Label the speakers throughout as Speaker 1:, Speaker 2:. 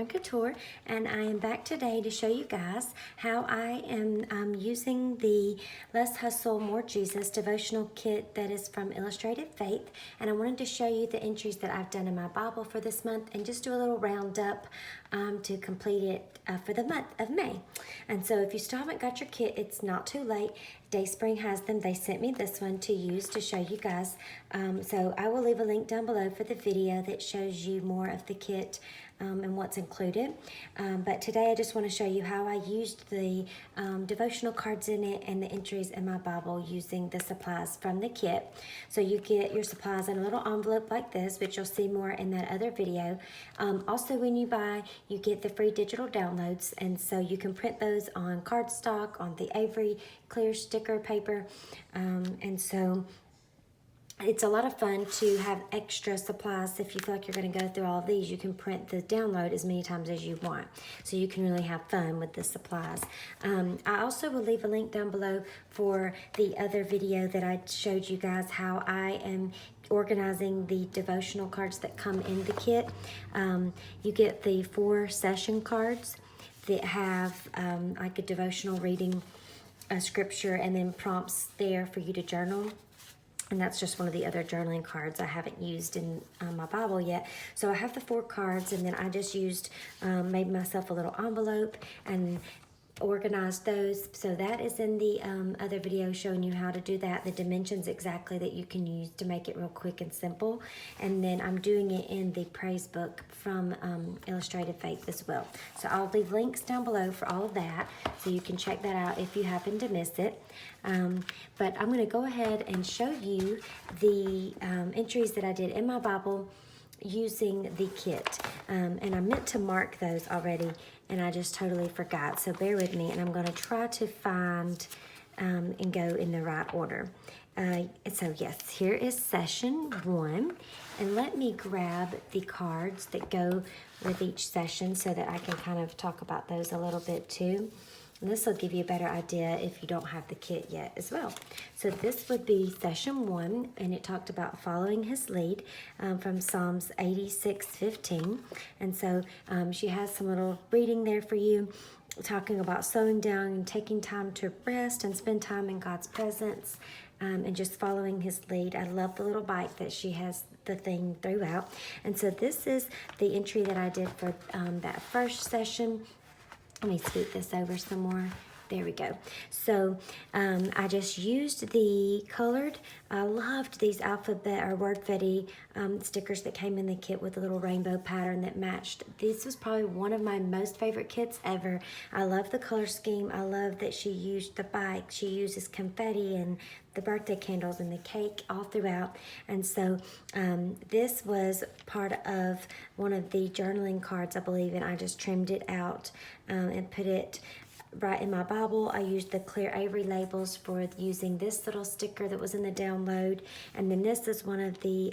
Speaker 1: Southern Couture, and I am back today to show you guys how I am using the Less Hustle, More Jesus devotional kit that is from Illustrated Faith. And I wanted to show you the entries that I've done in my Bible for this month and just do a little roundup to complete it for the month of May. And so if you still haven't got your kit, it's not too late. Dayspring has them. They sent me this one to use to show you guys. So I will leave a link down below for the video that shows you more of the kit and what's included. But today I just want to show you how I used the devotional cards in it and the entries in my Bible using the supplies from the kit. So you get your supplies in a little envelope like this, which you'll see more in that other video. Also, when you buy, you get the free digital downloads, and so you can print those on cardstock, on the Avery clear sticker paper, and so it's a lot of fun to have extra supplies. If you feel like you're going to go through all of these, you can print the download as many times as you want. So you can really have fun with the supplies. I also will leave a link down below for the other video that I showed you guys how I am organizing the devotional cards that come in the kit. You get the 4 session cards that have like a devotional reading, a scripture, and then prompts there for you to journal. And that's just one of the other journaling cards I haven't used in my Bible yet. So I have the 4 cards, and then I just used, made myself a little envelope and organized those. So that is in the other video showing you how to do that, the dimensions exactly that you can use to make it real quick and simple. And then I'm doing it in the praise book from Illustrated Faith as well. So I'll leave links down below for all of that, so you can check that out if you happen to miss it. But I'm going to go ahead and show you the entries that I did in my Bible using the kit. And I meant to mark those already, and I just totally forgot. So bear with me, and I'm going to try to find and go in the right order. So yes, here is session 1. And let me grab the cards that go with each session so that I can kind of talk about those a little bit too. And this will give you a better idea if you don't have the kit yet as well. So this would be session 1, and it talked about following his lead from Psalms 86:15. And so she has some little reading there for you, talking about slowing down and taking time to rest and spend time in God's presence, and just following his lead. I love the little bike that she has the thing throughout. And so this is the entry that I did for that first session. Let me scoot this over some more. There we go. So I just used the colored, I loved these alphabet or word fetty stickers that came in the kit with a little rainbow pattern that matched. This was probably one of my most favorite kits ever. I love the color scheme. I love that she used the bike. She uses confetti and the birthday candles and the cake all throughout. And so this was part of one of the journaling cards, I believe, and I just trimmed it out and put it right in my Bible. I used the clear Avery labels for using this little sticker that was in the download. And then this is one of the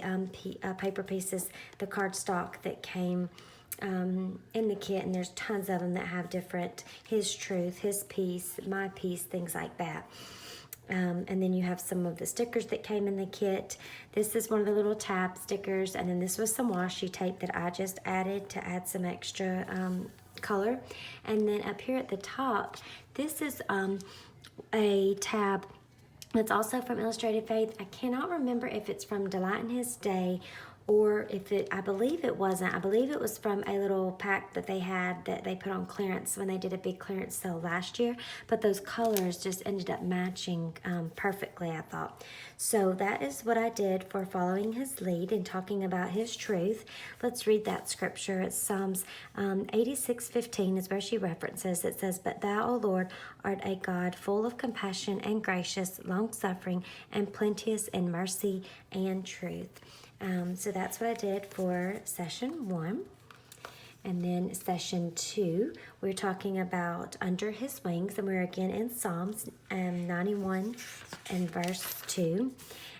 Speaker 1: paper pieces, the cardstock that came in the kit. And there's tons of them that have different, his truth, his peace, my peace, things like that. And then you have some of the stickers that came in the kit. This is one of the little tab stickers. And then this was some washi tape that I just added to add some extra color. And then up here at the top, this is a tab that's also from Illustrated Faith. I cannot remember if it's from Delight in His Day or if it, I believe it wasn't. I believe it was from a little pack that they had that they put on clearance when they did a big clearance sale last year. But those colors just ended up matching perfectly, I thought. So that is what I did for following his lead and talking about his truth. Let's read that scripture. It's Psalms 86:15 is where she references. It says, "But thou, O Lord, art a God full of compassion and gracious, long-suffering, and plenteous in mercy and truth." So that's what I did for session 1. And then session 2, we're talking about under his wings, and we're again in Psalms 91 and verse 2.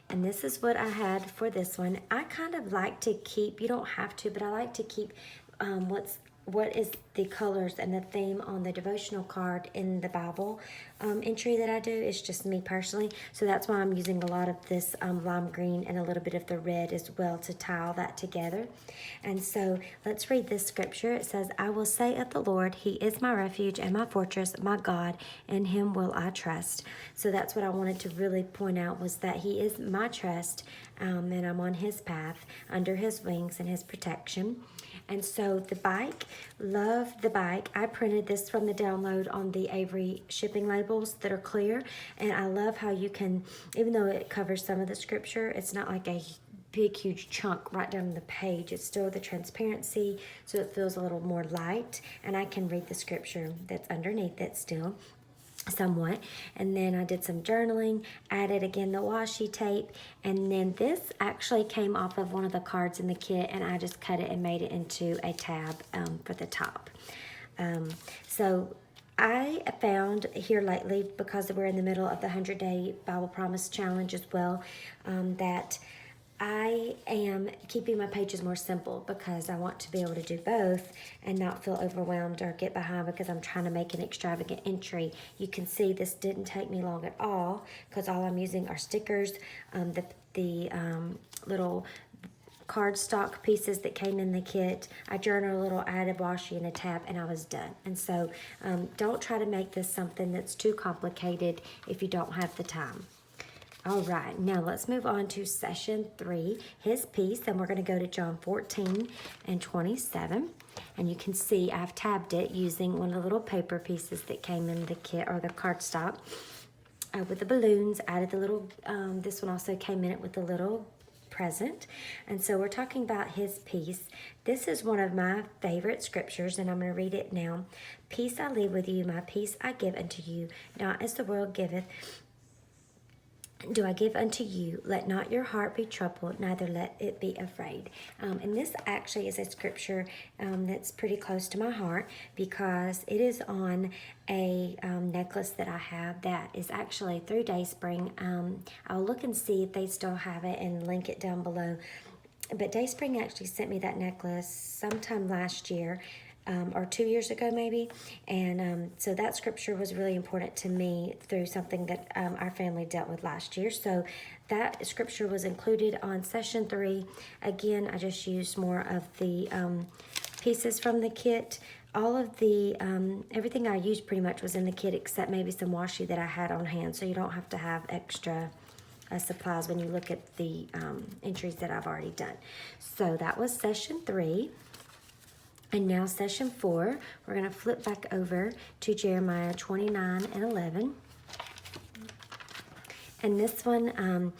Speaker 1: And this is what I had for this one. I kind of like to keep, you don't have to, but I like to keep what is the colors and the theme on the devotional card in the Bible entry that I do. It's just me personally. So that's why I'm using a lot of this lime green and a little bit of the red as well to tie all that together. And so let's read this scripture. It says, I will say of the Lord, He is my refuge and my fortress, my God, in Him will I trust. So that's what I wanted to really point out, was that He is my trust, and I'm on His path, under His wings and His protection. And so the bike, love the bike. I printed this from the download on the Avery shipping labels that are clear. And I love how you can, even though it covers some of the scripture, it's not like a big, huge chunk right down the page. It's still the transparency, so it feels a little more light. And I can read the scripture that's underneath it still, somewhat. And then I did some journaling, added again the washi tape, and then this actually came off of one of the cards in the kit, and I just cut it and made it into a tab for the top. So I found here lately, because we're in the middle of the 100-day Bible Promise Challenge as well, that I am keeping my pages more simple, because I want to be able to do both and not feel overwhelmed or get behind because I'm trying to make an extravagant entry. You can see this didn't take me long at all, because all I'm using are stickers, the little cardstock pieces that came in the kit. I journaled a little, added washi and a tab, and I was done. And so don't try to make this something that's too complicated if you don't have the time. All right, now let's move on to session 3, His Peace, and we're going to go to John 14 and 27. And you can see I've tabbed it using one of the little paper pieces that came in the kit, or the cardstock, with the balloons. Added the little, this one also came in it with a little present. And so we're talking about His peace. This is one of my favorite scriptures, and I'm going to read it now. Peace I leave with you, my peace I give unto you, not as the world giveth, do I give unto you. Let not your heart be troubled, neither let it be afraid. And this actually is a scripture that's pretty close to my heart, because it is on a necklace that I have that is actually through Dayspring. I'll look and see if they still have it and link it down below. But Dayspring actually sent me that necklace sometime last year, or 2 years ago maybe. And so that scripture was really important to me through something that our family dealt with last year. So that scripture was included on session 3. Again, I just used more of the pieces from the kit. All of the, everything I used pretty much was in the kit, except maybe some washi that I had on hand. So you don't have to have extra supplies when you look at the entries that I've already done. So that was session 3. And now session 4, we're going to flip back over to Jeremiah 29 and 11. And this one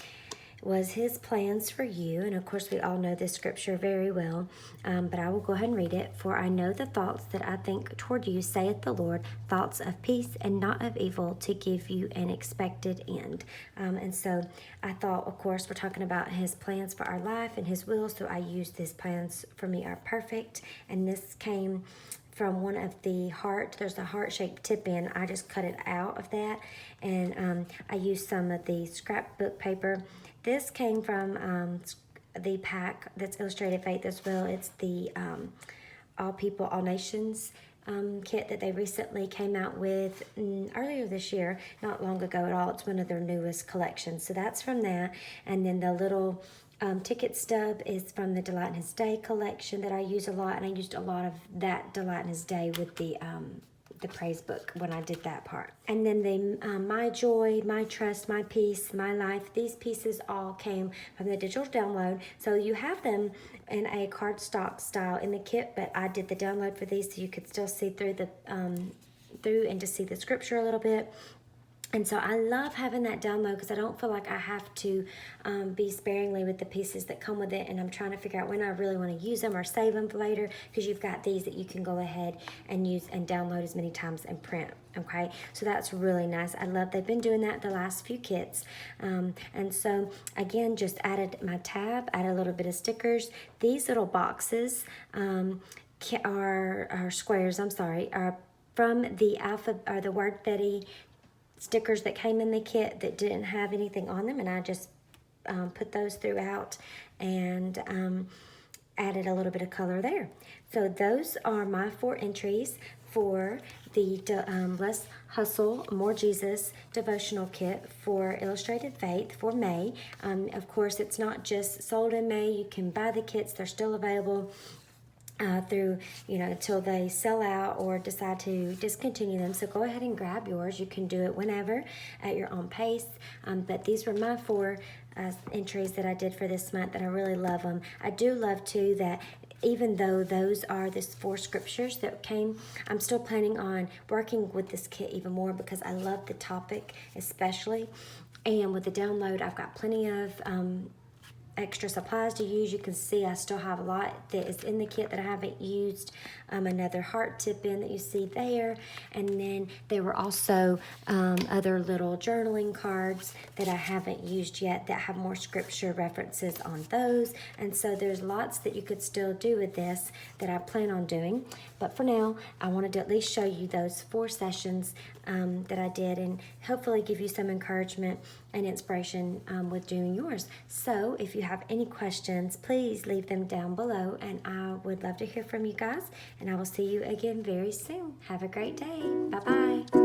Speaker 1: was His plans for you. And of course, we all know this scripture very well, but I will go ahead and read it. For I know the thoughts that I think toward you, saith the Lord, thoughts of peace and not of evil, to give you an expected end. And so I thought, of course, we're talking about His plans for our life and His will. So I used His plans for me are perfect. And this came from one of the heart, there's a heart-shaped tip-in. I just cut it out of that. And I used some of the scrapbook paper. This came from the pack that's Illustrated Faith as well. It's the All People, All Nations kit that they recently came out with earlier this year, not long ago at all. It's one of their newest collections. So that's from that. And then the little ticket stub is from the Delight in His Day collection that I use a lot. And I used a lot of that Delight in His Day with the praise book when I did that part. And then the my joy, my trust, my peace, my life, these pieces all came from the digital download. So you have them in a cardstock style in the kit, but I did the download for these so you could still see through the through and just see the scripture a little bit. And so I love having that download, because I don't feel like I have to be sparingly with the pieces that come with it, and I'm trying to figure out when I really want to use them or save them for later, because you've got these that you can go ahead and use and download as many times and print. Okay, so that's really nice. I love they've been doing that the last few kits. And so again, just added my tab, added a little bit of stickers. These little boxes are squares, are from the the Word Betty stickers that came in the kit that didn't have anything on them, and I just put those throughout and added a little bit of color there. So those are my 4 entries for the Less Hustle, More Jesus devotional kit for Illustrated Faith for May. Of course, it's not just sold in May. You can buy the kits. They're still available through, until they sell out or decide to discontinue them. So go ahead and grab yours. You can do it whenever at your own pace. But these were my 4 entries that I did for this month, and I really love them. I do love too that even though those are the 4 scriptures that came, I'm still planning on working with this kit even more because I love the topic especially. And with the download, I've got plenty of extra supplies to use. You can see I still have a lot that is in the kit that I haven't used. Another heart tip in that you see there, and then there were also other little journaling cards that I haven't used yet that have more scripture references on those. And so there's lots that you could still do with this that I plan on doing, but for now I wanted to at least show you those 4 sessions that I did, and hopefully give you some encouragement and inspiration with doing yours. So if you have any questions, please leave them down below, and I would love to hear from you guys, and I will see you again very soon. Have a great day. Bye-bye.